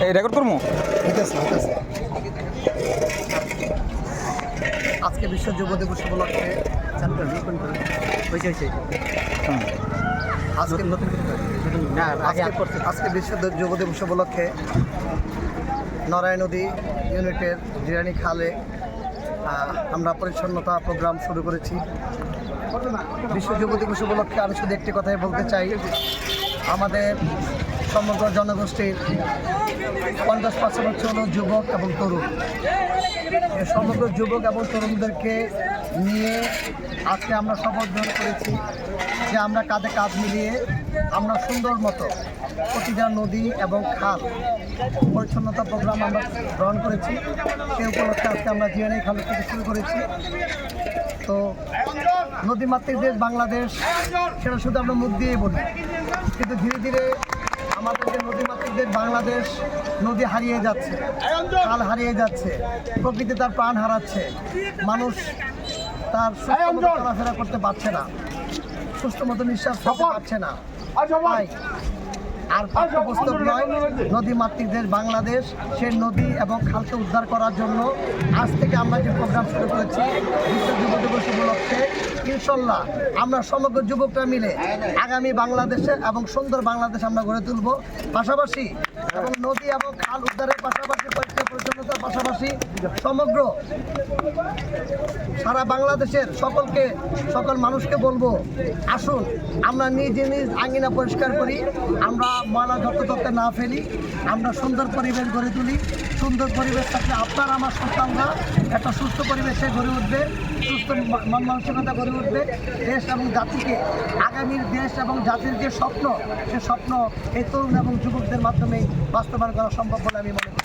এই রেকর্ড করবো। আজকে বিশ্ব যুব দিবস উপলক্ষে আজকে বিশ্ব যুব দিবস উপলক্ষে নড়াই নদী ইউনিটের জিরানি খালে আমরা পরিচ্ছন্নতা প্রোগ্রাম শুরু করেছি। বিশ্ব যুব দিবস উপলক্ষে আমি শুধু একটি কথাই বলতে চাই, আমাদের সমগ্র জনগোষ্ঠীর 50% হচ্ছে হলো যুবক এবং তরুণ। এই সমগ্র যুবক এবং তরুণদেরকে নিয়ে আজকে আমরা শপথ গ্রহণ করেছি যে আমরা কাঁধে কাঁধ মিলিয়ে আমরা সুন্দর মতো প্রতিটা নদী এবং খাল পরিচ্ছন্নতা প্রোগ্রাম আমরা গ্রহণ করেছি। সেই উপলক্ষে আজকে আমরা জিরানি খাল থেকে শুরু করেছি। তো নদীমাতৃক দেশ বাংলাদেশ, সেটা শুধু আমরা মুখ দিয়েই বলি, কিন্তু ধীরে ধীরে আমাদের যে নদীমাতৃক দেশ বাংলাদেশ, নদী হারিয়ে যাচ্ছে, খাল হারিয়ে যাচ্ছে, প্রকৃতি তার প্রাণ হারাচ্ছে, মানুষ তার সুস্থ মতো চলাফেরা করতে পারছে না, সুস্থ মতো নিঃশ্বাস করতে পারছে না। তাই আর পাঠ্যপুস্তক নয়, নদীমাতৃক দেশ বাংলাদেশ, সেই নদী এবং খালকে উদ্ধার করার জন্য আজ থেকে আমরা যে প্রোগ্রাম শুরু করেছি বিশ্ব যুব দিবস উপলক্ষে, ইনশাল্লাহ আমরা সমগ্র যুবকরা মিলে আগামী বাংলাদেশে এবং সুন্দর বাংলাদেশ আমরা গড়ে তুলব। পাশাপাশি এবং নদী এবং খাল উদ্ধারের পাশাপাশি পরিষ্কার পরিচ্ছন্নতার পাশাপাশি সমগ্র সারা বাংলাদেশের সকল মানুষকে বলবো, আসুন আমরা নিজ নিজ আঙ্গিনা পরিষ্কার করি, আমরা ময়লা যত্র না ফেলি, আমরা সুন্দর পরিবেশ গড়ে তুলি। সুন্দর পরিবেশ থাকলে আপনার আমার সন্তানরা একটা সুস্থ পরিবেশে গড়ে উঠবে, সুস্থ মন মানসিকতা গড়ে উঠবে। দেশ এবং জাতিকে, আগামীর দেশ এবং জাতির যে স্বপ্ন, সে স্বপ্ন এই তরুণ এবং যুবকদের মাধ্যমে বাস্তবায়ন করা সম্ভব বলে আমি মনে করি।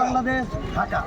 বাংলাদেশ, ঢাকা।